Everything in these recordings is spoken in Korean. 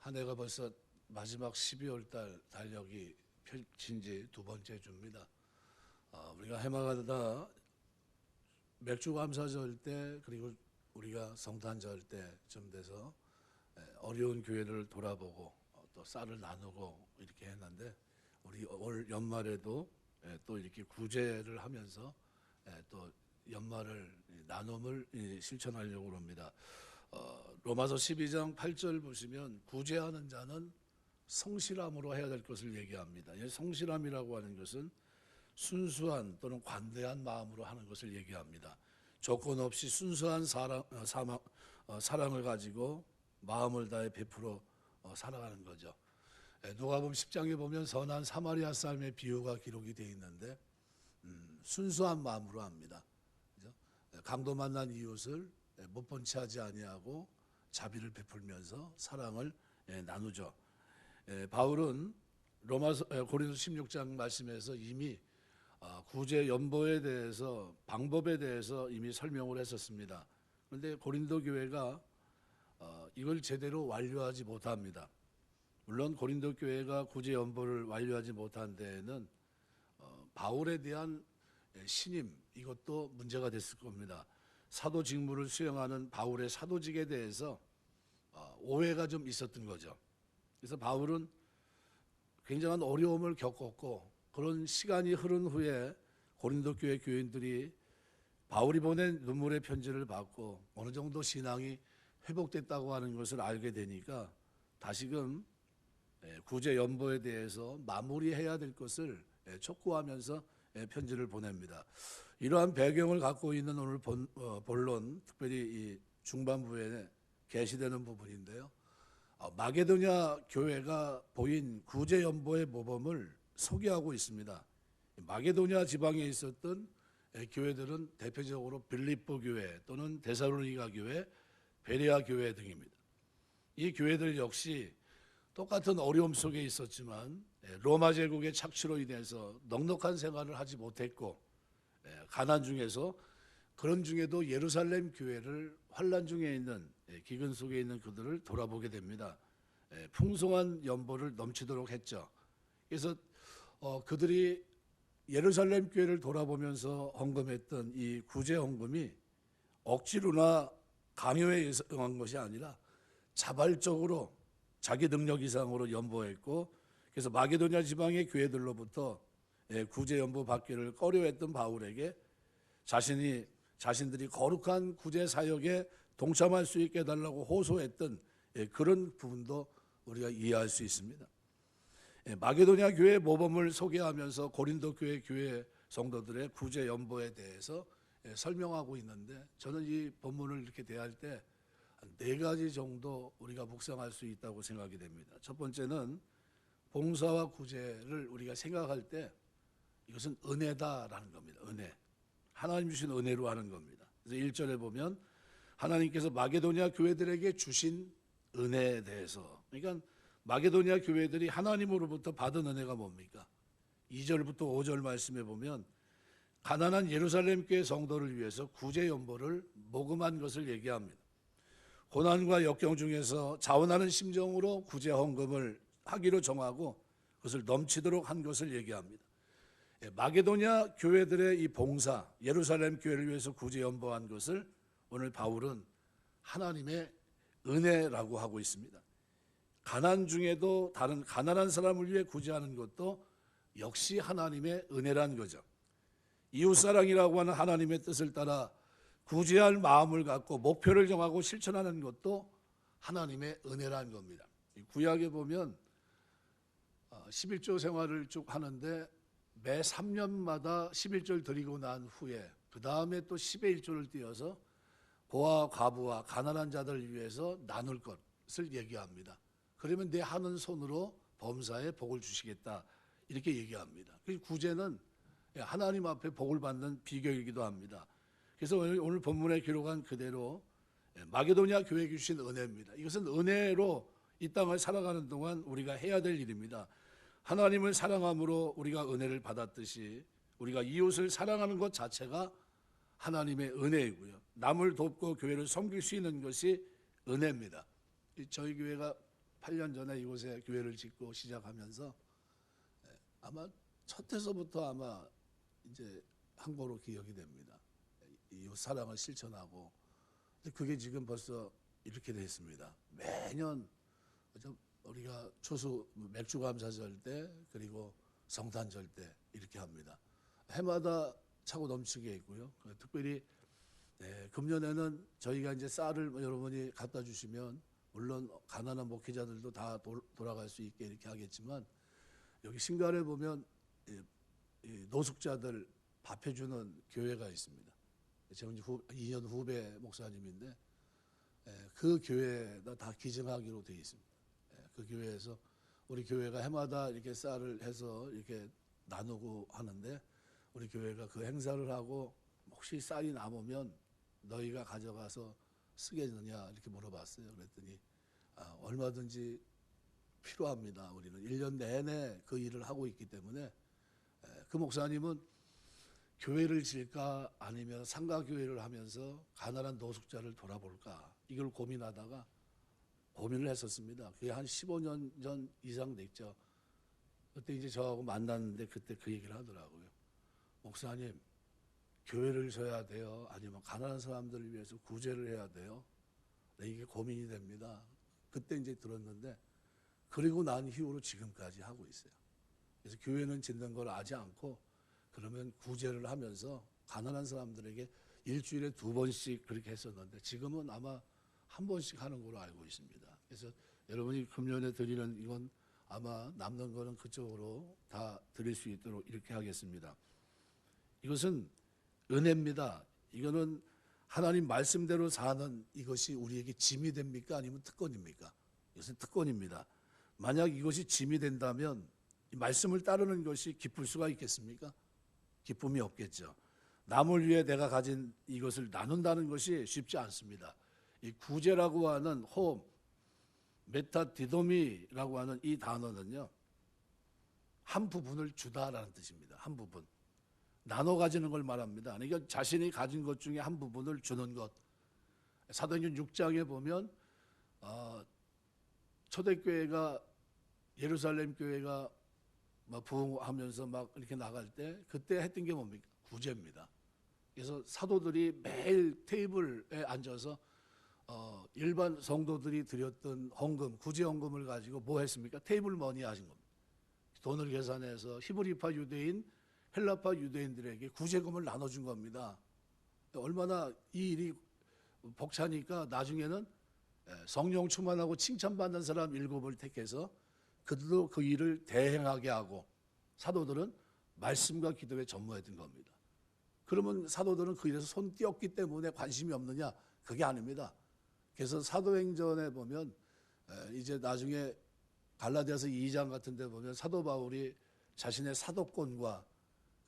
한 해가 벌써 마지막 12월 달 달력이 펼친 지 두 번째 주입니다. 우리가 해마다 맥주 감사절 때 그리고 우리가 성탄절 때쯤 돼서 어려운 교회를 돌아보고 또 쌀을 나누고 이렇게 했는데 우리 올 연말에도 또 이렇게 구제를 하면서 또 연말을 나눔을 실천하려고 합니다. 로마서 12장 8절 보시면 구제하는 자는 성실함으로 해야 될 것을 얘기합니다. 성실함이라고 하는 것은 순수한 또는 관대한 마음으로 하는 것을 얘기합니다. 조건 없이 순수한 사랑을 가지고 마음을 다해 베풀어 살아가는 거죠. 누가복음 10장에 보면 선한 사마리아 사람의 비유가 기록이 되어 있는데 순수한 마음으로 합니다. 그죠? 강도 만난 이웃을 못 본 채 하지 아니하고 자비를 베풀면서 사랑을 나누죠. 바울은 고린도 16장 말씀에서 이미 구제 연보에 대해서 방법에 대해서 이미 설명을 했었습니다. 그런데 고린도 교회가 이걸 제대로 완료하지 못합니다. 물론 고린도 교회가 구제 연보를 완료하지 못한 데에는 바울에 대한 신임 이것도 문제가 됐을 겁니다. 사도 직무를 수행하는 바울의 사도직에 대해서 오해가 좀 있었던 거죠. 그래서 바울은 굉장한 어려움을 겪었고 그런 시간이 흐른 후에 고린도 교회 교인들이 바울이 보낸 눈물의 편지를 받고 어느 정도 신앙이 회복됐다고 하는 것을 알게 되니까 다시금 구제 연보에 대해서 마무리해야 될 것을 촉구하면서 편지를 보냅니다. 이러한 배경을 갖고 있는 오늘 본론, 특별히 이 중반부에 게시되는 부분인데요. 마게도냐 교회가 보인 구제 연보의 모범을 소개하고 있습니다. 마게도냐 지방에 있었던 교회들은 대표적으로 빌립보 교회 또는 데살로니가 교회, 베레아 교회 등입니다. 이 교회들 역시 똑같은 어려움 속에 있었지만 로마 제국의 착취로 인해서 넉넉한 생활을 하지 못했고 가난 중에서 그런 중에도 예루살렘 교회를 환난 중에 있는 기근 속에 있는 그들을 돌아보게 됩니다. 풍성한 연보를 넘치도록 했죠. 그래서 그들이 예루살렘 교회를 돌아보면서 헌금했던 이 구제 헌금이 억지로나 강요에 의한 것이 아니라 자발적으로 자기 능력 이상으로 연보했고 그래서 마게도냐 지방의 교회들로부터 구제 연보 받기를 꺼려했던 바울에게 자신들이 거룩한 구제 사역에 동참할 수 있게 해달라고 호소했던 그런 부분도 우리가 이해할 수 있습니다. 마게도냐 교회의 모범을 소개하면서 고린도 교회 성도들의 구제 연보에 대해서 설명하고 있는데 저는 이 본문을 이렇게 대할 때 네 가지 정도 우리가 묵상할 수 있다고 생각이 됩니다. 첫 번째는 봉사와 구제를 우리가 생각할 때 이것은 은혜다라는 겁니다. 은혜. 하나님 주신 은혜로 하는 겁니다. 그래서 1절에 보면 하나님께서 마게도냐 교회들에게 주신 은혜에 대해서, 그러니까 마게도냐 교회들이 하나님으로부터 받은 은혜가 뭡니까? 2절부터 5절 말씀에 보면 가난한 예루살렘 교회 성도를 위해서 구제 연보를 모금한 것을 얘기합니다. 고난과 역경 중에서 자원하는 심정으로 구제 헌금을 하기로 정하고 그것을 넘치도록 한 것을 얘기합니다. 마게도냐 교회들의 이 봉사, 예루살렘 교회를 위해서 구제 연보한 것을 오늘 바울은 하나님의 은혜라고 하고 있습니다. 가난 중에도 다른 가난한 사람을 위해 구제하는 것도 역시 하나님의 은혜란 거죠. 이웃사랑이라고 하는 하나님의 뜻을 따라 구제할 마음을 갖고 목표를 정하고 실천하는 것도 하나님의 은혜란 겁니다. 구약에 보면 11조 생활을 쭉 하는데 매 3년마다 11조를 드리고 난 후에 그 다음에 또 10의 1조를 띄어서 고아 과부와 가난한 자들을 위해서 나눌 것을 얘기합니다. 그러면 내 하는 손으로 범사에 복을 주시겠다 이렇게 얘기합니다. 구제는 하나님 앞에 복을 받는 비결이기도 합니다. 그래서 오늘 본문에 기록한 그대로 마게도냐 교회에 주신 은혜입니다. 이것은 은혜로 이 땅을 살아가는 동안 우리가 해야 될 일입니다. 하나님을 사랑함으로 우리가 은혜를 받았듯이 우리가 이웃을 사랑하는 것 자체가 하나님의 은혜이고요. 남을 돕고 교회를 섬길 수 있는 것이 은혜입니다. 저희 교회가 8년 전에 이곳에 교회를 짓고 시작하면서 아마 첫 해서부터 아마 이제 한 거로 기억이 됩니다. 이웃 사랑을 실천하고, 근데 그게 지금 벌써 이렇게 돼 있습니다. 매년 우리가 추수 맥주 감사절 때 그리고 성탄절 때 이렇게 합니다. 해마다 차고 넘치게 있고요. 특별히 금년에는 저희가 이제 쌀을 여러분이 갖다 주시면 물론 가난한 목회자들도 다 돌아갈 수 있게 이렇게 하겠지만, 여기 신갈에 보면 이 노숙자들 밥 해주는 교회가 있습니다. 제가 이제 2년 후배 목사님인데 그 교회에다 다 기증하기로 되어 있습니다. 그 교회에서 우리 교회가 해마다 이렇게 쌀을 해서 이렇게 나누고 하는데, 우리 교회가 그 행사를 하고 혹시 쌀이 남으면 너희가 가져가서 쓰겠느냐 이렇게 물어봤어요. 그랬더니 얼마든지 필요합니다. 우리는 1년 내내 그 일을 하고 있기 때문에. 그 목사님은 교회를 질까 아니면 상가교회를 하면서 가난한 노숙자를 돌아볼까 이걸 고민하다가 고민을 했었습니다. 그게 한 15년 전 이상 됐죠. 그때 이제 저하고 만났는데 그때 그 얘기를 하더라고요. 목사님, 교회를 져야 돼요? 아니면 가난한 사람들을 위해서 구제를 해야 돼요? 네, 이게 고민이 됩니다. 그때 이제 들었는데, 그리고 난 이후로 지금까지 하고 있어요. 그래서 교회는 짓는 걸 아지 않고 그러면 구제를 하면서 가난한 사람들에게 일주일에 2번씩 그렇게 했었는데, 지금은 아마 1번씩 하는 걸로 알고 있습니다. 그래서 여러분이 금년에 드리는 이건 아마 남는 거는 그쪽으로 다 드릴 수 있도록 이렇게 하겠습니다. 이것은 은혜입니다. 이거는 하나님 말씀대로 사는 이것이 우리에게 짐이 됩니까? 아니면 특권입니까? 이것은 특권입니다. 만약 이것이 짐이 된다면 이 말씀을 따르는 것이 기쁠 수가 있겠습니까? 기쁨이 없겠죠. 남을 위해 내가 가진 이것을 나눈다는 것이 쉽지 않습니다. 이 구제라고 하는 메타디도미라고 하는 이 단어는요, 한 부분을 주다라는 뜻입니다. 한 부분. 나눠 가지는 걸 말합니다. 그러니까 자신이 가진 것 중에 한 부분을 주는 것. 사도행전 6장에 보면 초대교회가 예루살렘 교회가 막 부흥하면서 막 이렇게 나갈 때 그때 했던 게 뭡니까? 구제입니다. 그래서 사도들이 매일 테이블에 앉아서 일반 성도들이 드렸던 헌금, 구제 헌금을 가지고 뭐 했습니까? 테이블 머니 하신 겁니다. 돈을 계산해서 히브리파 유대인, 헬라파 유대인들에게 구제금을 나눠준 겁니다. 얼마나 이 일이 벅차니까 나중에는 성령 충만하고 칭찬받는 사람 7을 택해서 그들도 그 일을 대행하게 하고, 사도들은 말씀과 기도에 전무했던 겁니다. 그러면 사도들은 그 일에서 손 띄었기 때문에 관심이 없느냐? 그게 아닙니다. 그래서 사도행전에 보면 이제 나중에 갈라디아서 2장 같은 데 보면 사도 바울이 자신의 사도권과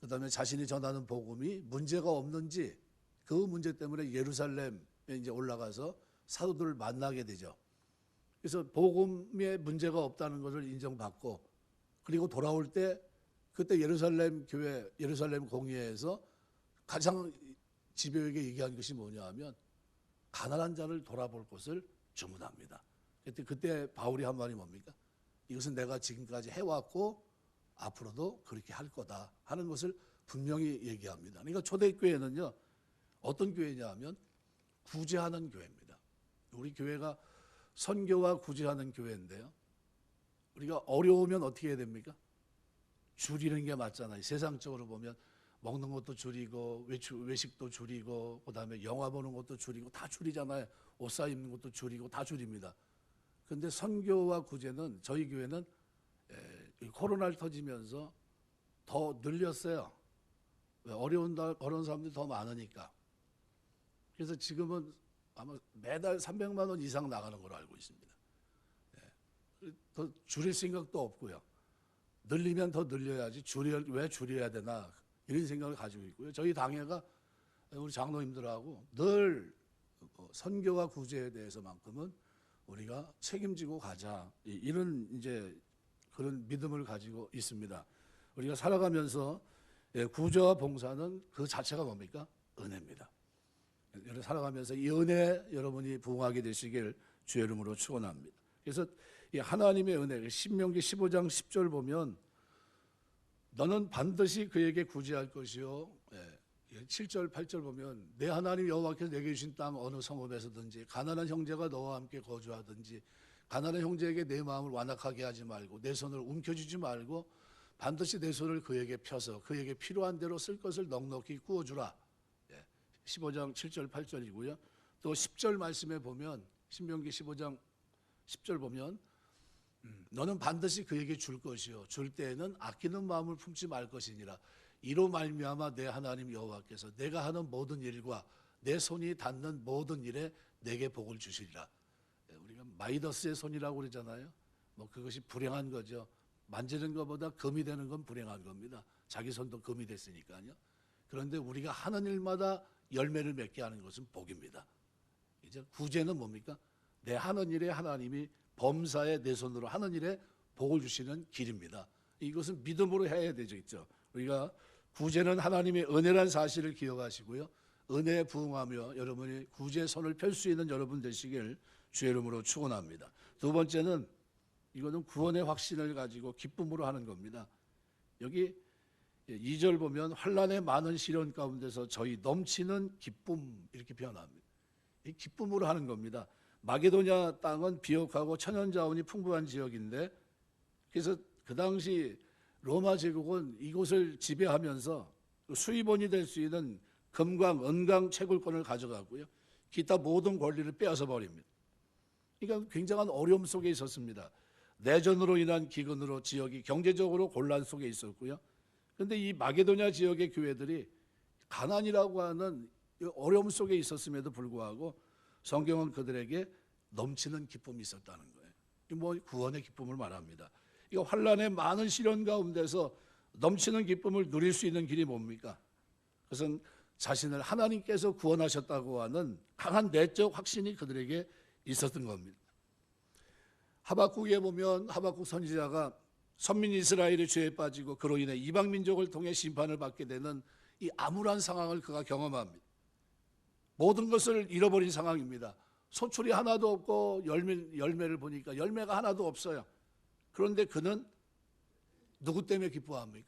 그다음에 자신이 전하는 복음이 문제가 없는지, 그 문제 때문에 예루살렘에 이제 올라가서 사도들을 만나게 되죠. 그래서 복음에 문제가 없다는 것을 인정받고, 그리고 돌아올 때 그때 예루살렘 교회, 예루살렘 공회에서 가장 집요하게 얘기한 것이 뭐냐 하면 가난한 자를 돌아볼 것을 주문합니다. 그때 바울이 한 말이 뭡니까? 이것은 내가 지금까지 해왔고 앞으로도 그렇게 할 거다 하는 것을 분명히 얘기합니다. 그러니까 초대교회는요, 어떤 교회냐 하면 구제하는 교회입니다. 우리 교회가 선교와 구제하는 교회인데요, 우리가 어려우면 어떻게 해야 됩니까? 줄이는 게 맞잖아요. 세상적으로 보면 먹는 것도 줄이고 외식도 줄이고 그다음에 영화 보는 것도 줄이고 다 줄이잖아요. 옷 사 입는 것도 줄이고 다 줄입니다. 그런데 선교와 구제는 저희 교회는 코로나를 터지면서 더 늘렸어요. 어려운 사람들이 더 많으니까. 그래서 지금은 아마 매달 300만 원 이상 나가는 걸로 알고 있습니다. 더 줄일 생각도 없고요. 늘리면 더 늘려야지 왜 줄여야 되나 이런 생각을 가지고 있고요. 저희 당회가 우리 장로님들하고 늘 선교와 구제에 대해서만큼은 우리가 책임지고 가자, 이런 이제 그런 믿음을 가지고 있습니다. 우리가 살아가면서 구제와 봉사는 그 자체가 뭡니까? 은혜입니다. 살아가면서 이 은혜 여러분이 부응하게 되시길 주의 이름으로 축원합니다. 그래서 이 하나님의 은혜, 신명기 15장 10절 보면 너는 반드시 그에게 구제할 것이요. 7절 8절 보면 내 하나님 여호와께서 내게 주신 땅 어느 성읍에서든지 가난한 형제가 너와 함께 거주하든지 가난한 형제에게 내 마음을 완악하게 하지 말고 내 손을 움켜쥐지 말고 반드시 내 손을 그에게 펴서 그에게 필요한 대로 쓸 것을 넉넉히 구워주라. 15장 7절 8절이고요. 또 10절 말씀에 보면 신명기 15장 10절 보면 너는 반드시 그에게 줄 것이요 줄 때에는 아끼는 마음을 품지 말 것이니라. 이로 말미암아 내 하나님 여호와께서 내가 하는 모든 일과 내 손이 닿는 모든 일에 내게 복을 주시리라. 우리가 마이더스의 손이라고 그러잖아요. 뭐 그것이 불행한 거죠. 만지는 것보다 금이 되는 건 불행한 겁니다. 자기 손도 금이 됐으니까요. 그런데 우리가 하는 일마다 열매를 맺게 하는 것은 복입니다. 이제 구제는 뭡니까? 내 하는 일에 하나님이 범사에 내 손으로 하는 일에 복을 주시는 길입니다. 이것은 믿음으로 해야 되죠. 우리가 구제는 하나님의 은혜란 사실을 기억하시고요. 은혜에 부응하며 여러분이 구제의 손을 펼 수 있는 여러분 되시길 주의 이름으로 축원합니다. 두 번째는 이거는 구원의 확신을 가지고 기쁨으로 하는 겁니다. 여기 2절 보면 환난의 많은 시련 가운데서 저희 넘치는 기쁨 이렇게 표현합니다. 이 기쁨으로 하는 겁니다. 마게도냐 땅은 비옥하고 천연자원이 풍부한 지역인데 그래서 그 당시 로마 제국은 이곳을 지배하면서 수입원이 될 수 있는 금강, 은강 채굴권을 가져가고요. 기타 모든 권리를 빼앗아 버립니다. 그러니까 굉장한 어려움 속에 있었습니다. 내전으로 인한 기근으로 지역이 경제적으로 곤란 속에 있었고요. 그런데 이 마게도냐 지역의 교회들이 가난이라고 하는 어려움 속에 있었음에도 불구하고 성경은 그들에게 넘치는 기쁨이 있었다는 거예요. 뭐 구원의 기쁨을 말합니다. 이 환난의 많은 시련 가운데서 넘치는 기쁨을 누릴 수 있는 길이 뭡니까? 그것은 자신을 하나님께서 구원하셨다고 하는 강한 내적 확신이 그들에게 있었던 겁니다. 하박국에 보면 하박국 선지자가 선민 이스라엘의 죄에 빠지고 그로 인해 이방 민족을 통해 심판을 받게 되는 이 암울한 상황을 그가 경험합니다. 모든 것을 잃어버린 상황입니다. 소출이 하나도 없고 열매를 보니까 열매가 하나도 없어요. 그런데 그는 누구 때문에 기뻐합니까?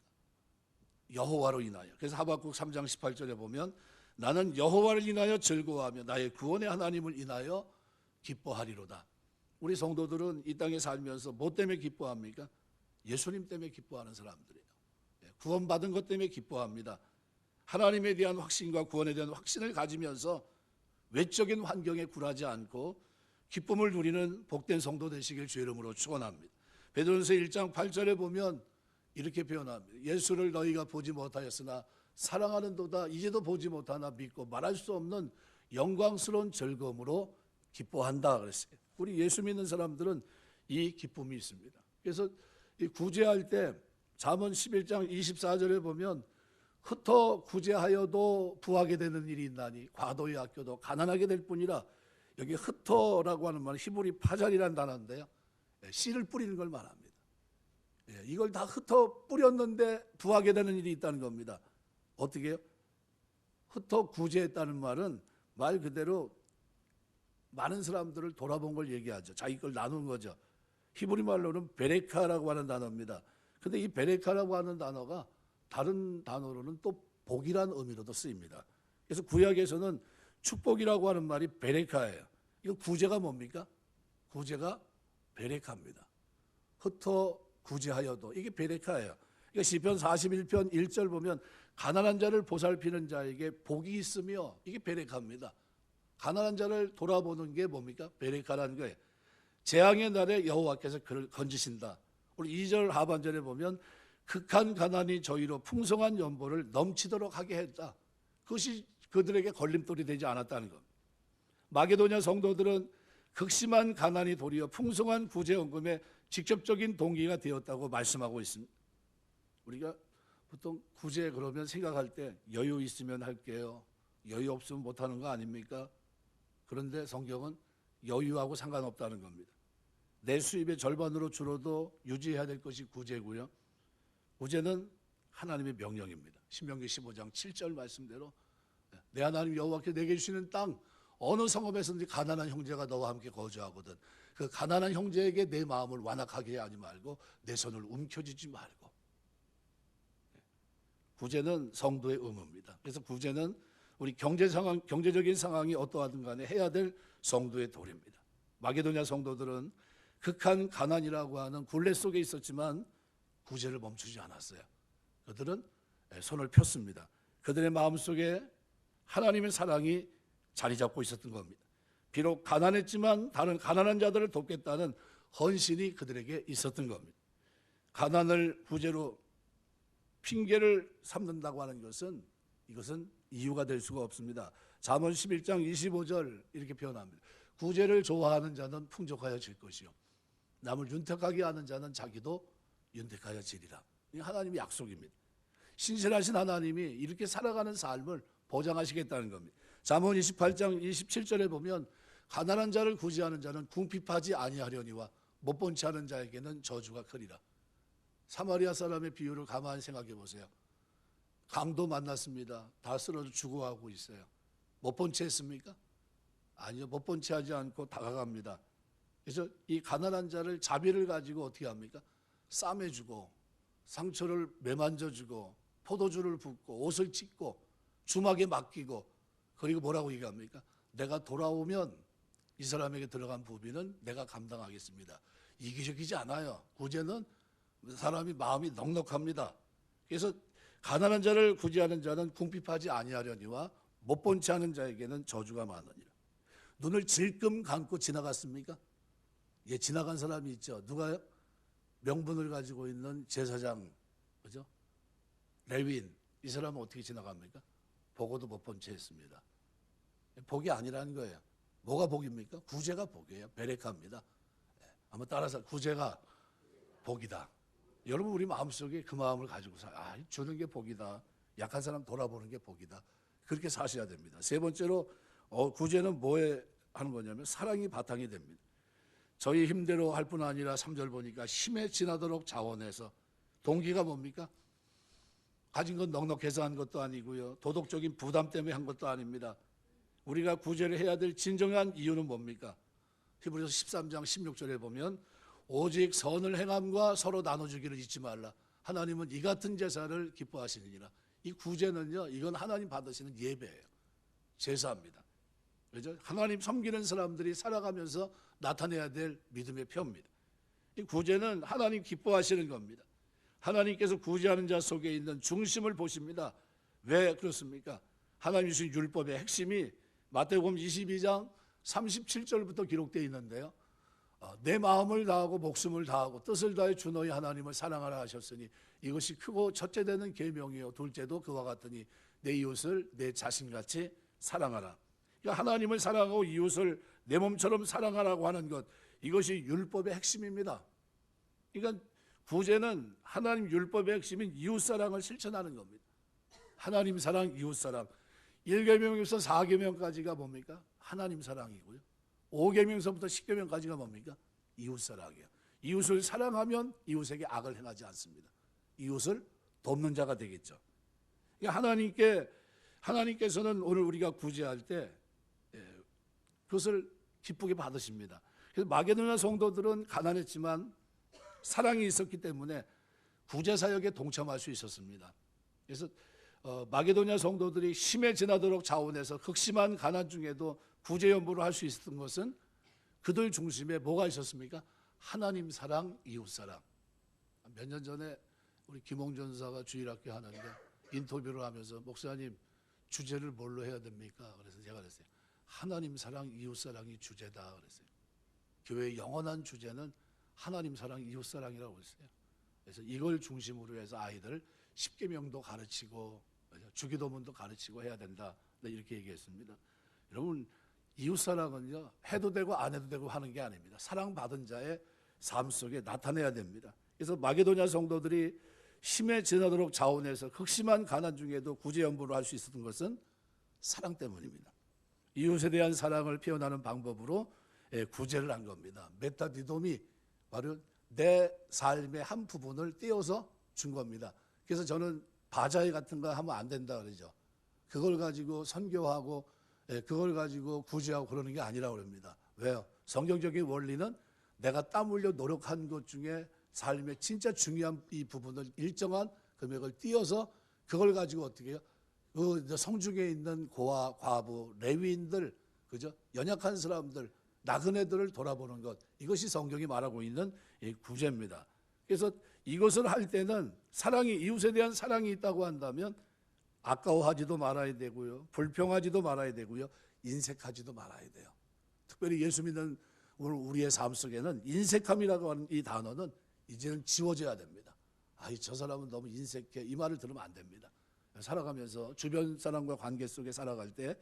여호와로 인하여. 그래서 하박국 3장 18절에 보면 나는 여호와를 인하여 즐거워하며 나의 구원의 하나님을 인하여 기뻐하리로다. 우리 성도들은 이 땅에 살면서 뭐 때문에 기뻐합니까? 예수님 때문에 기뻐하는 사람들이에요. 구원받은 것 때문에 기뻐합니다. 하나님에 대한 확신과 구원에 대한 확신을 가지면서 외적인 환경에 굴하지 않고 기쁨을 누리는 복된 성도 되시길 주의 이름으로 축원합니다. 베드로전서 1장 8절에 보면 이렇게 표현합니다. 예수를 너희가 보지 못하였으나 사랑하는도다 이제도 보지 못하나 믿고 말할 수 없는 영광스러운 즐거움으로 기뻐한다 그랬어요. 우리 예수 믿는 사람들은 이 기쁨이 있습니다. 그래서 이 구제할 때 잠언 11장 24절에 보면 흩어 구제하여도 부하게 되는 일이 있나니 과도히 아껴도 가난하게 될 뿐이라. 여기 흩어라고 하는 말은 히브리 파잘이라는 단어인데요. 씨를 뿌리는 걸 말합니다. 이걸 다 흩어 뿌렸는데 부하게 되는 일이 있다는 겁니다. 어떻게 해요? 흩어 구제했다는 말은 말 그대로 많은 사람들을 돌아본 걸 얘기하죠. 자기 걸 나눈 거죠. 히브리 말로는 베레카라고 하는 단어입니다. 근데 이 베레카라고 하는 단어가 다른 단어로는 또 복이라는 의미로도 쓰입니다. 그래서 구약에서는 축복이라고 하는 말이 베레카예요. 이거 구제가 뭡니까? 구제가 베레카입니다. 흩어 구제하여도 이게 베레카예요. 그러니까 시편 41편 1절 보면 가난한 자를 보살피는 자에게 복이 있으며 이게 베레카입니다. 가난한 자를 돌아보는 게 뭡니까? 베레카라는 거예요. 재앙의 날에 여호와께서 그를 건지신다. 우리 2절 하반절에 보면 극한 가난이 저희로 풍성한 연보를 넘치도록 하게 했다. 그것이 그들에게 걸림돌이 되지 않았다는 것. 마게도냐 성도들은 극심한 가난이 도리어 풍성한 구제 헌금의 직접적인 동기가 되었다고 말씀하고 있습니다. 우리가 보통 구제 그러면 생각할 때 여유 있으면 할게요. 여유 없으면 못하는 거 아닙니까? 그런데 성경은 여유하고 상관없다는 겁니다. 내 수입의 절반으로 줄어도 유지해야 될 것이 구제고요. 구제는 하나님의 명령입니다. 신명기 15장 7절 말씀대로 내 하나님 여호와께 내게 주시는 땅 어느 성읍에서든지 가난한 형제가 너와 함께 거주하거든 그 가난한 형제에게 내 마음을 완악하게 하지 말고 내 손을 움켜쥐지 말고. 구제는 성도의 의무입니다. 그래서 구제는 우리 경제적인 상황이 어떠하든 간에 해야 될 성도의 도리입니다. 마게도냐 성도들은 극한 가난이라고 하는 굴레 속에 있었지만 구제를 멈추지 않았어요. 그들은 손을 폈습니다. 그들의 마음속에 하나님의 사랑이 자리 잡고 있었던 겁니다. 비록 가난했지만 다른 가난한 자들을 돕겠다는 헌신이 그들에게 있었던 겁니다. 가난을 구제로 핑계를 삼는다고 하는 것은 이것은 이유가 될 수가 없습니다. 잠언 11장 25절 이렇게 표현합니다. 구제를 좋아하는 자는 풍족하여질 것이요 남을 윤택하게 하는 자는 자기도 윤택하여지리라. 이 하나님의 약속입니다. 신실하신 하나님이 이렇게 살아가는 삶을 보장하시겠다는 겁니다. 잠언 28장 27절에 보면 가난한 자를 구제하는 자는 궁핍하지 아니하려니와 못본치 않은 자에게는 저주가 크리라. 사마리아 사람의 비유를 가만히 생각해 보세요. 강도 만났습니다. 다 쓰러져 죽어가고 있어요. 못본치 했습니까? 아니요, 못본치 하지 않고 다가갑니다. 그래서 이 가난한 자를 자비를 가지고 어떻게 합니까? 싸매주고 상처를 매만져주고 포도주를 붓고 옷을 찢고 주막에 맡기고 그리고 뭐라고 얘기합니까? 내가 돌아오면 이 사람에게 들어간 부비는 내가 감당하겠습니다. 이기적이지 않아요. 구제는 사람이 마음이 넉넉합니다. 그래서 가난한 자를 구제하는 자는 궁핍하지 아니하려니와 못본치 않은 자에게는 저주가 많으니라. 눈을 질끔 감고 지나갔습니까? 예, 지나간 사람이 있죠. 누가요? 명분을 가지고 있는 제사장, 그죠? 레위인, 이 사람은 어떻게 지나갑니까? 보고도 못 본 채 했습니다. 복이 아니라는 거예요. 뭐가 복입니까? 구제가 복이에요. 베레카입니다. 한번 따라서 구제가 복이다. 여러분 우리 마음속에 그 마음을 가지고 주는 게 복이다. 약한 사람 돌아보는 게 복이다. 그렇게 사셔야 됩니다. 세 번째로 구제는 뭐에 하는 거냐면 사랑이 바탕이 됩니다. 저희 힘대로 할 뿐 아니라 3절 보니까 힘에 지나도록 자원해서 동기가 뭡니까? 가진 건 넉넉해서 한 것도 아니고요. 도덕적인 부담 때문에 한 것도 아닙니다. 우리가 구제를 해야 될 진정한 이유는 뭡니까? 히브리서 13장 16절에 보면 오직 선을 행함과 서로 나눠주기를 잊지 말라. 하나님은 이 같은 제사를 기뻐하시느니라. 이 구제는요, 이건 하나님 받으시는 예배예요. 제사입니다. 그죠? 하나님 섬기는 사람들이 살아가면서 나타내야 될 믿음의 표입니다. 이 구제는 하나님 기뻐하시는 겁니다. 하나님께서 구제하는 자 속에 있는 중심을 보십니다. 왜 그렇습니까? 하나님 주신 율법의 핵심이 마태복음 22장 37절부터 기록되어 있는데요. 내 마음을 다하고 목숨을 다하고 뜻을 다해 주 너희 하나님을 사랑하라 하셨으니 이것이 크고 첫째 되는 계명이요 둘째도 그와 같으니 내 이웃을 내 자신같이 사랑하라. 그러니까 하나님을 사랑하고 이웃을 내 몸처럼 사랑하라고 하는 것, 이것이 율법의 핵심입니다. 그러니까 구제는 하나님 율법의 핵심인 이웃사랑을 실천하는 겁니다. 하나님 사랑, 이웃사랑. 1계명에서 4계명까지가 뭡니까? 하나님 사랑이고요. 5계명서부터 10계명까지가 뭡니까? 이웃사랑이에요. 이웃을 사랑하면 이웃에게 악을 행하지 않습니다. 이웃을 돕는 자가 되겠죠. 그러니까 하나님께서는 오늘 우리가 구제할 때 그것을 기쁘게 받으십니다. 그래서 마게도냐 성도들은 가난했지만 사랑이 있었기 때문에 구제 사역에 동참할 수 있었습니다. 그래서 마게도냐 성도들이 심해 지나도록 자원해서 극심한 가난 중에도 구제 연부를 할 수 있었던 것은 그들 중심에 뭐가 있었습니까? 하나님 사랑, 이웃 사랑. 몇 년 전에 우리 김홍전 전사가 주일학교 하는데 인터뷰를 하면서 목사님 주제를 뭘로 해야 됩니까? 그래서 제가 그랬어요. 하나님 사랑, 이웃 사랑이 주제다 그랬어요. 교회의 영원한 주제는 하나님 사랑, 이웃 사랑이라고 했어요. 그래서 이걸 중심으로 해서 아이들 10계명도 가르치고 주기도문도 가르치고 해야 된다. 이렇게 얘기했습니다. 여러분 이웃 사랑은요 해도 되고 안 해도 되고 하는 게 아닙니다. 사랑받은 자의 삶 속에 나타내야 됩니다. 그래서 마게도냐 성도들이 심해 지나도록 자원해서 극심한 가난 중에도 구제 연부를 할 수 있었던 것은 사랑 때문입니다. 이웃에 대한 사랑을 표현하는 방법으로 구제를 한 겁니다. 메타디돔이 바로 내 삶의 한 부분을 떼어서 준 겁니다. 그래서 저는 바자회 같은 거 하면 안 된다 그러죠. 그걸 가지고 선교하고 그걸 가지고 구제하고 그러는 게 아니라고 그럽니다. 왜요? 성경적인 원리는 내가 땀 흘려 노력한 것 중에 삶의 진짜 중요한 이 부분을 일정한 금액을 띄어서 그걸 가지고 어떻게 해요? 그 성중에 있는 고아, 과부, 레위인들, 그죠? 연약한 사람들, 나그네들을 돌아보는 것. 이것이 성경이 말하고 있는 이 구제입니다. 그래서 이것을 할 때는 사랑이, 이웃에 대한 사랑이 있다고 한다면 아까워하지도 말아야 되고요. 불평하지도 말아야 되고요. 인색하지도 말아야 돼요. 특별히 예수 믿는 오늘 우리의 삶 속에는 인색함이라고 하는 이 단어는 이제는 지워져야 됩니다. 저 사람은 너무 인색해. 이 말을 들으면 안 됩니다. 살아가면서 주변 사람과 관계 속에 살아갈 때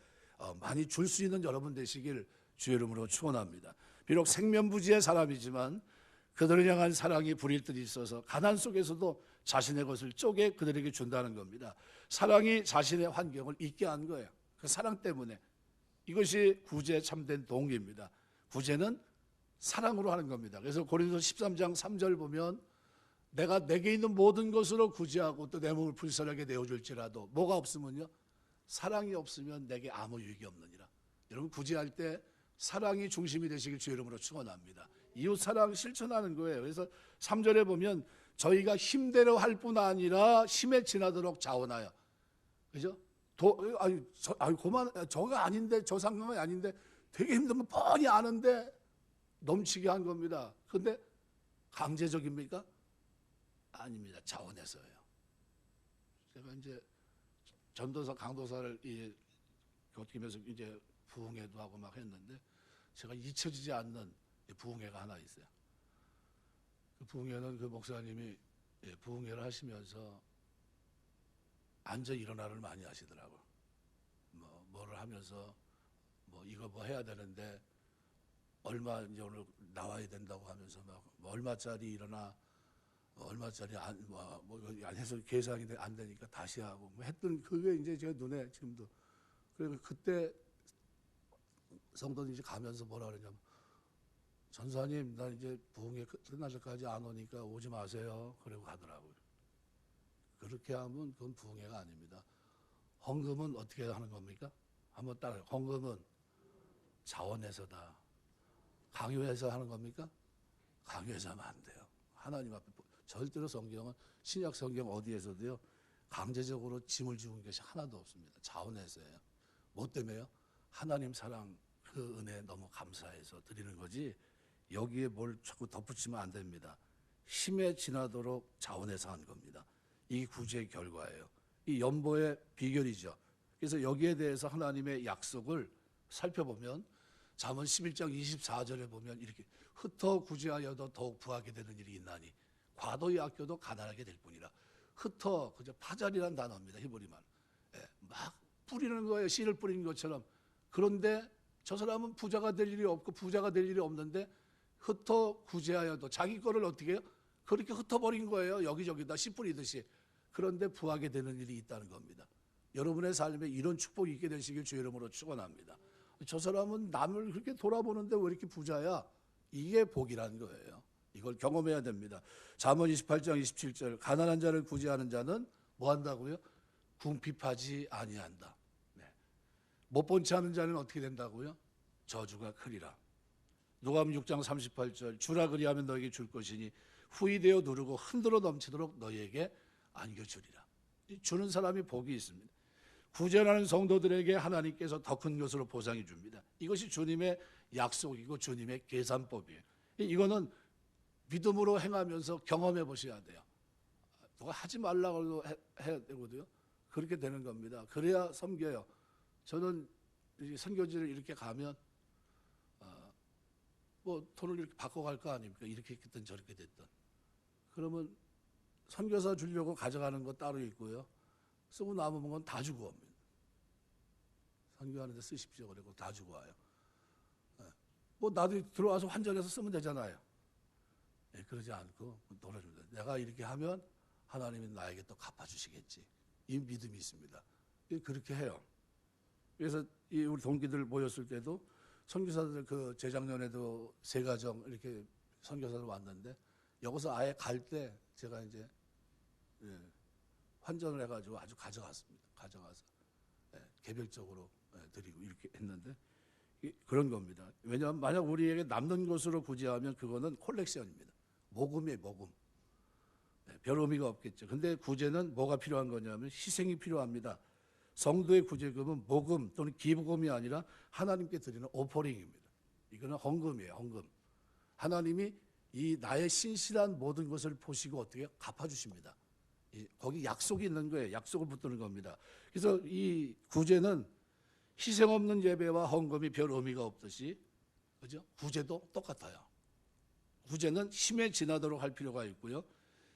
많이 줄 수 있는 여러분 되시길 주의 이름으로 축원합니다. 비록 생면부지의 사람이지만 그들을 향한 사랑이 불일 듯 있어서 가난 속에서도 자신의 것을 쪼개 그들에게 준다는 겁니다. 사랑이 자신의 환경을 잊게 한 거예요. 그 사랑 때문에. 이것이 구제의 참된 동기입니다. 구제는 사랑으로 하는 겁니다. 그래서 고린도서 13장 3절 보면 내가 내게 있는 모든 것으로 구제하고 또 내 몸을 불쌍하게 내어줄지라도 뭐가 없으면요? 사랑이 없으면 내게 아무 유익이 없느니라. 여러분 구제할 때 사랑이 중심이 되시길 주의 이름으로 축원합니다. 이웃 사랑 실천하는 거예요. 그래서 3절에 보면 저희가 힘대로 할 뿐 아니라 힘에 지나도록 자원하여. 그죠? 그만 저가 아닌데 저 상황이 아닌데 되게 힘든 거 뻔히 아는데 넘치게 한 겁니다. 근데 강제적입니까? 아닙니다. 자원해서예요. 제가 이제 전도사 강도사를 거치면서 이제 부흥회도 하고 막 했는데 제가 잊혀지지 않는 부흥회가 하나 있어요. 그 부흥회는 그 목사님이 부흥회를 하시면서 앉아 일어나를 많이 하시더라고요. 뭐를 하면서 이거 해야 되는데 얼마 이제 오늘 나와야 된다고 하면서 막 얼마짜리 일어나 얼마짜리 안 해서 계산이 안 되니까 다시 하고 했던 그게 이제 제가 눈에 지금도. 그리고 그때 성도들이 가면서 뭐라 그러냐면 전사님 나 이제 부흥회 끝날 때까지 안 오니까 오지 마세요. 그러고 가더라고요. 그렇게 하면 그건 부흥회가 아닙니다. 헌금은 어떻게 하는 겁니까? 한번 따라요. 헌금은 자원해서다. 강요해서 하는 겁니까? 강요해서 하면 안 돼요. 하나님 앞에 절대로 성경은 신약 성경 어디에서도요 강제적으로 짐을 주는 것이 하나도 없습니다. 자원해서예요. 뭐 때문에요? 하나님 사랑 그 은혜 너무 감사해서 드리는 거지 여기에 뭘 자꾸 덧붙이면 안 됩니다. 힘에 지나도록 자원해서 하는 겁니다. 이 구제의 결과예요. 이 연보의 비결이죠. 그래서 여기에 대해서 하나님의 약속을 살펴보면 잠언 11장 24절에 보면 이렇게 흩어 구제하여도 더욱 부하게 되는 일이 있나니 과도히 아껴도 가난하게 될 뿐이라. 흩어 그저 파자리란 단어입니다. 히브리말. 막 뿌리는 거예요. 씨를 뿌리는 것처럼. 그런데 저 사람은 부자가 될 일이 없고 부자가 될 일이 없는데 흩어 구제하여도 자기 거를 어떻게 해요? 그렇게 흩어버린 거예요. 여기저기다 씨 뿌리듯이. 그런데 부하게 되는 일이 있다는 겁니다. 여러분의 삶에 이런 축복이 있게 되시길 주의 이름으로 축원합니다. 저 사람은 남을 그렇게 돌아보는데 왜 이렇게 부자야? 이게 복이라는 거예요. 이걸 경험해야 됩니다. 잠언 28장 27절 가난한 자를 구제하는 자는 뭐 한다고요? 궁핍하지 아니한다. 못 본 채 하는 자는 어떻게 된다고요? 저주가 크리라. 누가복음 6장 38절 주라 그리하면 너에게 줄 것이니 후이되어 누르고 흔들어 넘치도록 너에게 안겨주리라. 주는 사람이 복이 있습니다. 구제하는 성도들에게 하나님께서 더 큰 것으로 보상해 줍니다. 이것이 주님의 약속이고 주님의 계산법이에요. 이거는 믿음으로 행하면서 경험해 보셔야 돼요. 누가 하지 말라고 해야 되거든요. 그렇게 되는 겁니다. 그래야 섬겨요. 저는 선교지를 이렇게 가면 돈을 이렇게 바꿔갈 거 아닙니까? 이렇게 했든 저렇게 됐든. 그러면 선교사 주려고 가져가는 거 따로 있고요. 쓰고 남은 건 다 주고 옵니다. 선교하는 데 쓰십시오. 그리고 다 주고 와요. 나도 들어와서 환전해서 쓰면 되잖아요. 그러지 않고 돌아줍니다. 내가 이렇게 하면 하나님이 나에게 또 갚아주시겠지. 이 믿음이 있습니다. 그렇게 해요. 그래서 우리 동기들 모였을 때도 선교사들 재작년에도 세 가정 이렇게 선교사들 왔는데 여기서 아예 갈 때 제가 이제 환전을 해가지고 아주 가져갔습니다. 가져가서 개별적으로 드리고 이렇게 했는데 그런 겁니다. 왜냐하면 만약 우리에게 남는 것으로 구제하면 그거는 콜렉션입니다. 모금이에요, 모금. 네, 별 의미가 없겠죠. 근데 구제는 뭐가 필요한 거냐면 희생이 필요합니다. 성도의 구제금은 모금 또는 기부금이 아니라 하나님께 드리는 오퍼링입니다. 이거는 헌금이에요, 헌금. 하나님이 이 나의 신실한 모든 것을 보시고 어떻게 갚아주십니다. 거기 약속이 있는 거예요. 약속을 붙드는 겁니다. 그래서 이 구제는 희생 없는 예배와 헌금이 별 의미가 없듯이, 그죠? 구제도 똑같아요. 구제는 힘에 지나도록 할 필요가 있고요.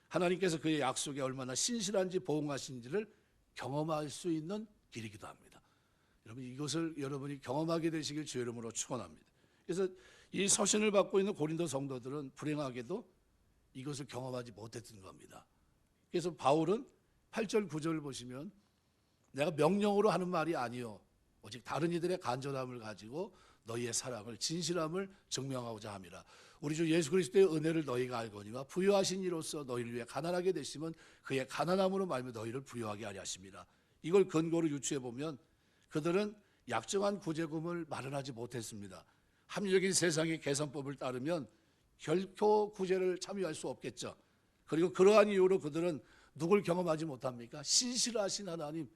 하나님께서 그의 약속에 얼마나 신실한지 보응하신지를 경험할 수 있는 길이기도 합니다. 여러분 이것을 여러분이 경험하게 되시길 주의 이름으로 축원합니다. 그래서 이 서신을 받고 있는 고린도 성도들은 불행하게도 이것을 경험하지 못했던 겁니다. 그래서 바울은 8절 9절을 보시면 내가 명령으로 하는 말이 아니요 오직 다른 이들의 간절함을 가지고 너희의 사랑을 진실함을 증명하고자 함이라. 우리 주 예수 그리스도의 은혜를 너희가 알거니와 부요하신 이로써 너희를 위해 가난하게 되심은 그의 가난함으로 말며 너희를 부요하게 하려 하심이라. 이걸 근거로 유추해 보면 그들은 약정한 구제금을 마련하지 못했습니다. 합리적인 세상의 계산법을 따르면 결코 구제를 참여할 수 없겠죠. 그리고 그러한 이유로 그들은 누굴 경험하지 못합니까? 신실하신 하나님,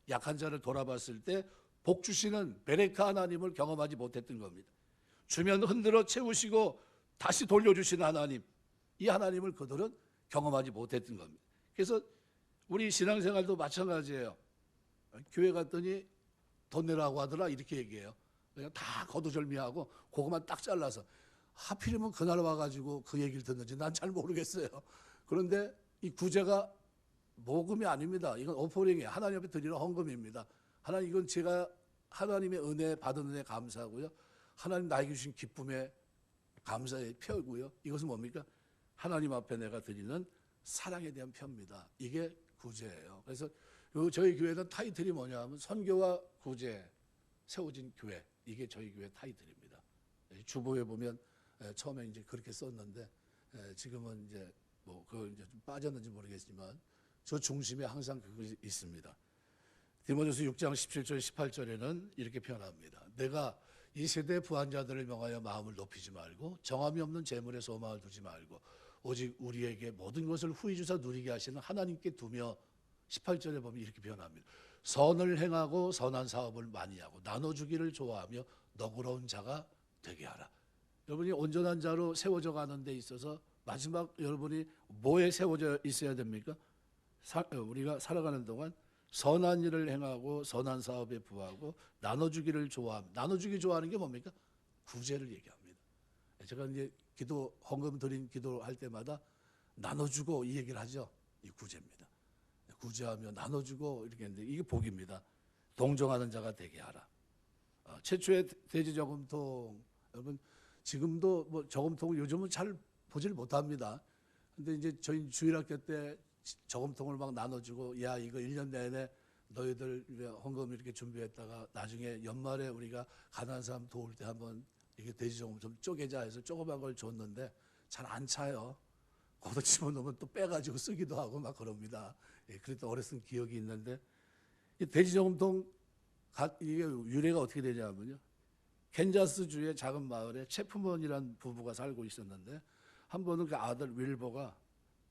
약한 자를 돌아봤을 때 복 주시는 베레카 하나님을 경험하지 못했던 겁니다. 주면 흔들어 채우시고 다시 돌려주시는 하나님, 이 하나님을 그들은 경험하지 못했던 겁니다. 그래서 우리 신앙생활도 마찬가지예요. 교회 갔더니 돈 내라고 하더라 이렇게 얘기해요. 그냥 다 거두절미하고 그것만 딱 잘라서 하필이면 그날 와가지고 그 얘기를 듣는지 난 잘 모르겠어요. 그런데 이 구제가 모금이 아닙니다. 이건 오퍼링이에요. 하나님 앞에 드리는 헌금입니다. 하나님 이건 제가 하나님의 은혜 받은 은혜 감사하고요. 하나님 나에게 주신 기쁨에 감사의 표고요. 이것은 뭡니까? 하나님 앞에 내가 드리는 사랑에 대한 표입니다. 이게 구제예요. 그래서 저희 교회는 타이틀이 뭐냐 하면 선교와 구제 세워진 교회. 이게 저희 교회 타이틀입니다. 주보에 보면 처음에 이제 그렇게 썼는데 지금은 이제 뭐 그거 이제 좀 빠졌는지 모르겠지만 저 중심에 항상 그것이 있습니다. 디모데후서 6장 17절 18절에는 이렇게 표현합니다. 내가 이 세대 부한자들을 명하여 마음을 높이지 말고 정함이 없는 재물에 소망을 두지 말고 오직 우리에게 모든 것을 후히 주사 누리게 하시는 하나님께 두며 18절에 보면 이렇게 표현합니다. 선을 행하고 선한 사업을 많이 하고 나눠주기를 좋아하며 너그러운 자가 되게 하라. 여러분이 온전한 자로 세워져 가는 데 있어서 마지막 여러분이 뭐에 세워져 있어야 됩니까? 우리가 살아가는 동안 선한 일을 행하고 선한 사업에 부하고 나눠주기를 좋아함. 나눠주기 좋아하는 게 뭡니까? 구제를 얘기합니다. 제가 이제 기도 헌금 드린 기도할 때마다 나눠주고 이 얘기를 하죠. 이 구제입니다. 구제하며 나눠주고 이렇게 했는데 이게 복입니다. 동정하는 자가 되게 하라. 최초의 돼지 저금통 여러분 지금도 뭐 저금통을 요즘은 잘 보질 못합니다. 근데 이제 저희 주일학교 때 저금통을 막 나눠주고 야 이거 1년 내내 너희들 헌금 이렇게 준비했다가 나중에 연말에 우리가 가난한 사람 도울 때 한번 이게 돼지 저금통 좀 쪼개자 해서 조그만 걸 줬는데 잘 안 차요. 거기다 집어넣으면 또 빼가지고 쓰기도 하고 막 그럽니다. 그랬던 어렸을 기억이 있는데 이 돼지 저금통 이게 유래가 어떻게 되냐면요. 캔자스주의 작은 마을에 체프먼이라는 부부가 살고 있었는데 한 번은 그 아들 윌버가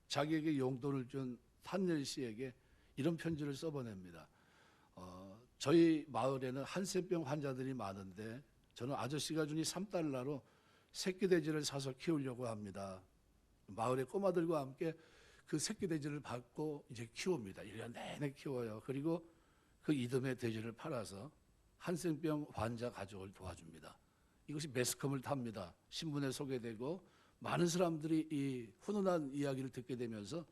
자기에게 용돈을 준 탄열 씨에게 이런 편지를 써보냅니다. 저희 마을에는 한센병 환자들이 많은데 저는 아저씨가 주니 3달러로 새끼 돼지를 사서 키우려고 합니다. 마을의 꼬마들과 함께 그 새끼 돼지를 받고 이제 키웁니다. 1년 내내 키워요. 그리고 그 이듬해 돼지를 팔아서 한센병 환자 가족을 도와줍니다. 이것이 매스컴을 탑니다. 신문에 소개되고 많은 사람들이 이 훈훈한 이야기를 듣게 되면서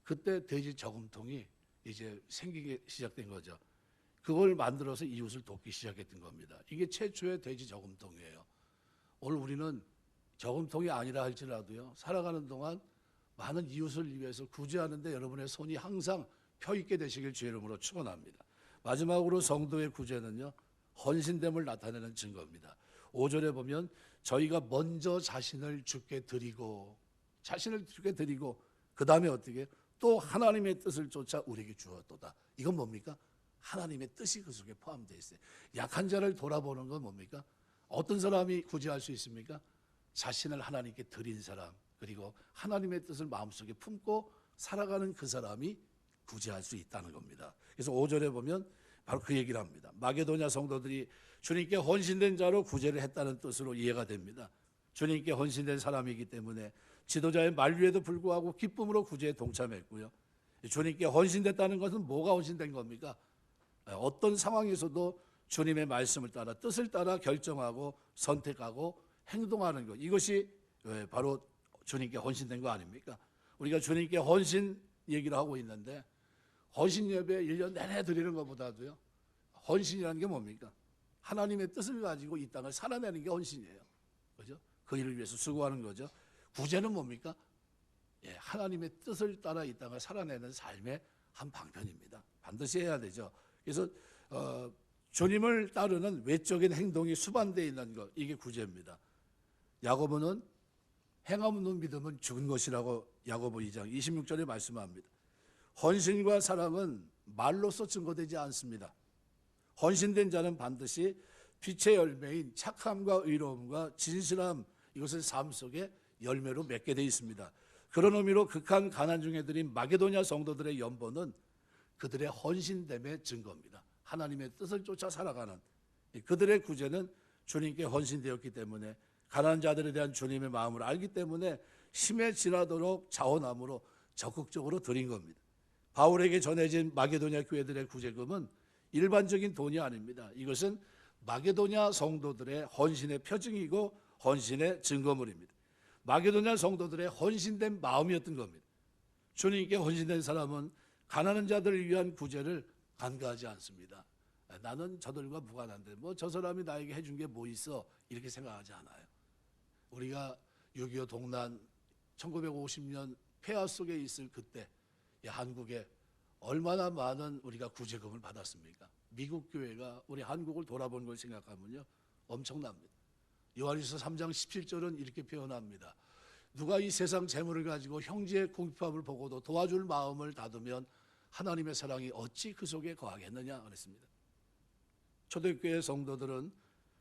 그때 돼지 저금통이 이제 생기기 시작된 거죠. 그걸 만들어서 이웃을 돕기 시작했던 겁니다. 이게 최초의 돼지 저금통이에요. 오늘 우리는 저금통이 아니라 할지라도요. 살아가는 동안 많은 이웃을 위해서 구제하는데 여러분의 손이 항상 펴 있게 되시길 주의 이름으로 축원합니다. 마지막으로 성도의 구제는요. 헌신됨을 나타내는 증거입니다. 5절에 보면 저희가 먼저 자신을 주께 드리고 그 다음에 어떻게 또 하나님의 뜻을 쫓아 우리에게 주었도다. 이건 뭡니까? 하나님의 뜻이 그 속에 포함되어 있어요. 약한 자를 돌아보는 건 뭡니까? 어떤 사람이 구제할 수 있습니까? 자신을 하나님께 드린 사람, 그리고 하나님의 뜻을 마음속에 품고 살아가는 그 사람이 구제할 수 있다는 겁니다. 그래서 5절에 보면 바로 그 얘기를 합니다. 마게도냐 성도들이 주님께 헌신된 자로 구제를 했다는 뜻으로 이해가 됩니다. 주님께 헌신된 사람이기 때문에 지도자의 만류에도 불구하고 기쁨으로 구제에 동참했고요. 주님께 헌신됐다는 것은 뭐가 헌신된 겁니까? 어떤 상황에서도 주님의 말씀을 따라 뜻을 따라 결정하고 선택하고 행동하는 것, 이것이 바로 주님께 헌신된 거 아닙니까? 우리가 주님께 헌신 얘기를 하고 있는데 헌신 예배 1년 내내 드리는 것보다도요, 헌신이라는 게 뭡니까? 하나님의 뜻을 가지고 이 땅을 살아내는 게 헌신이에요. 그죠? 그 일을 위해서 수고하는 거죠. 구제는 뭡니까? 하나님의 뜻을 따라 이 땅을 살아내는 삶의 한 방편입니다. 반드시 해야 되죠. 그래서 주님을 따르는 외적인 행동이 수반되어 있는 것, 이게 구제입니다. 야고보는 행함 없는 믿음은 죽은 것이라고 야고보 2장 26절에 말씀합니다. 헌신과 사랑은 말로써 증거되지 않습니다. 헌신된 자는 반드시 빛의 열매인 착함과 의로움과 진실함, 이것을 삶 속에 열매로 맺게 되어 있습니다. 그런 의미로 극한 가난 중에 드린 마게도냐 성도들의 연보는 그들의 헌신됨의 증거입니다. 하나님의 뜻을 쫓아 살아가는 그들의 구제는 주님께 헌신되었기 때문에, 가난한 자들에 대한 주님의 마음을 알기 때문에 심에 지나도록 자원함으로 적극적으로 드린 겁니다. 바울에게 전해진 마게도냐 교회들의 구제금은 일반적인 돈이 아닙니다. 이것은 마게도냐 성도들의 헌신의 표징이고 헌신의 증거물입니다. 마게도냐 성도들의 헌신된 마음이었던 겁니다. 주님께 헌신된 사람은 가난한 자들을 위한 구제를 간과하지 않습니다. 나는 저들과 무관한데 뭐 저 사람이 나에게 해준 게 뭐 있어, 이렇게 생각하지 않아요. 우리가 6.25 동란 1950년 폐하 속에 있을 그때 한국에 얼마나 많은 우리가 구제금을 받았습니까? 미국 교회가 우리 한국을 돌아본 걸 생각하면요, 엄청납니다. 요한일서 3장 17절은 이렇게 표현합니다. 누가 이 세상 재물을 가지고 형제의 궁핍함을 보고도 도와줄 마음을 닫으면 하나님의 사랑이 어찌 그 속에 거하겠느냐 그랬습니다. 초대교회 성도들은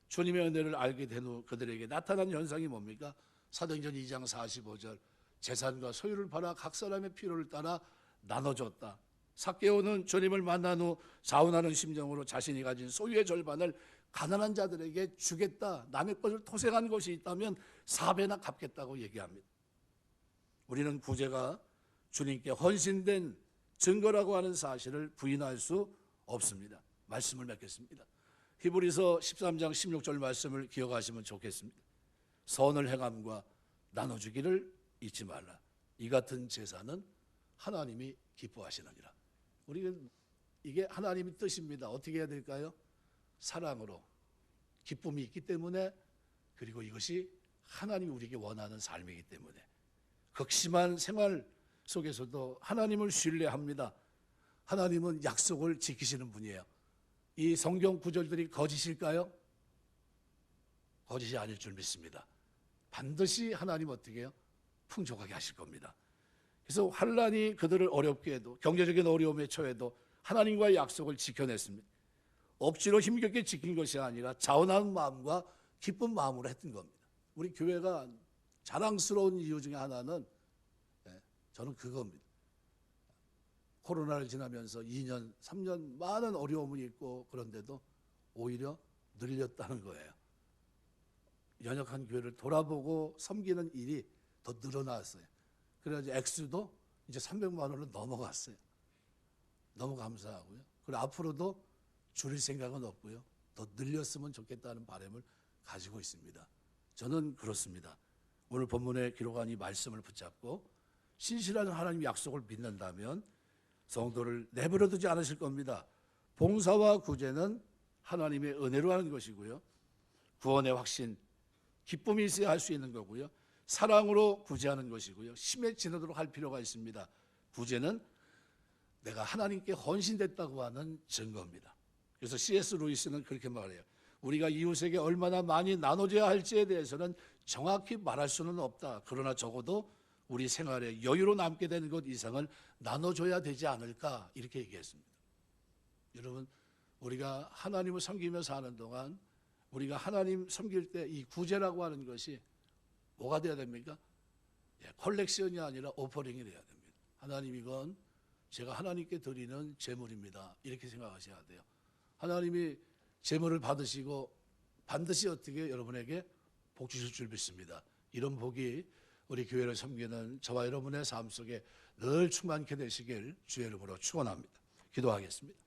주님의 은혜를 알게 된 후 그들에게 나타난 현상이 뭡니까? 사도행전 2장 45절, 재산과 소유를 팔아 각 사람의 필요를 따라 나눠줬다. 삭개오는 주님을 만난 후 자원하는 심정으로 자신이 가진 소유의 절반을 가난한 자들에게 주겠다, 남의 것을 토색한 것이 있다면 4배나 갚겠다고 얘기합니다. 우리는 구제가 주님께 헌신된 증거라고 하는 사실을 부인할 수 없습니다. 말씀을 맺겠습니다. 히브리서 13장 16절 말씀을 기억하시면 좋겠습니다. 선을 행함과 나눠주기를 잊지 말라. 이 같은 제사는 하나님이 기뻐하시느니라. 우리는 이게 하나님의 뜻입니다. 어떻게 해야 될까요? 사랑으로, 기쁨이 있기 때문에, 그리고 이것이 하나님이 우리에게 원하는 삶이기 때문에, 극심한 생활 속에서도 하나님을 신뢰합니다. 하나님은 약속을 지키시는 분이에요. 이 성경 구절들이 거짓일까요? 거짓이 아닐 줄 믿습니다. 반드시 하나님 어떻게 해요? 풍족하게 하실 겁니다. 그래서 환란이 그들을 어렵게 해도, 경제적인 어려움에 처해도 하나님과의 약속을 지켜냈습니다. 억지로 힘겹게 지킨 것이 아니라 자원하는 마음과 기쁜 마음으로 했던 겁니다. 우리 교회가 자랑스러운 이유 중에 하나는 저는 그겁니다. 코로나를 지나면서 2년, 3년 많은 어려움이 있고 그런데도 오히려 늘렸다는 거예요. 연약한 교회를 돌아보고 섬기는 일이 더 늘어났어요. 그래서 액수도 이제 300만 원을 넘어갔어요. 너무 감사하고요. 그리고 앞으로도 줄일 생각은 없고요. 더 늘렸으면 좋겠다는 바람을 가지고 있습니다. 저는 그렇습니다. 오늘 본문에 기록한 이 말씀을 붙잡고 신실한 하나님 약속을 믿는다면 성도를 내버려 두지 않으실 겁니다. 봉사와 구제는 하나님의 은혜로 하는 것이고요. 구원의 확신, 기쁨이 있어야 할 수 있는 거고요. 사랑으로 구제하는 것이고요. 심에 지나도록 할 필요가 있습니다. 구제는 내가 하나님께 헌신됐다고 하는 증거입니다. 그래서 C.S. 루이스는 그렇게 말해요. 우리가 이웃에게 얼마나 많이 나눠줘야 할지에 대해서는 정확히 말할 수는 없다. 그러나 적어도 우리 생활에 여유로 남게 되는 것 이상을 나눠줘야 되지 않을까, 이렇게 얘기했습니다. 여러분, 우리가 하나님을 섬기며 사는 동안 우리가 하나님 섬길 때 이 구제라고 하는 것이 뭐가 돼야 됩니까? 예, 컬렉션이 아니라 오퍼링이 돼야 됩니다. 하나님 이건 제가 하나님께 드리는 제물입니다. 이렇게 생각하셔야 돼요. 하나님이 제물을 받으시고 반드시 어떻게 여러분에게 복 주실 줄 믿습니다. 이런 복이 우리 교회를 섬기는 저와 여러분의 삶 속에 늘 충만케 되시길 주의 이름으로 축원합니다. 기도하겠습니다.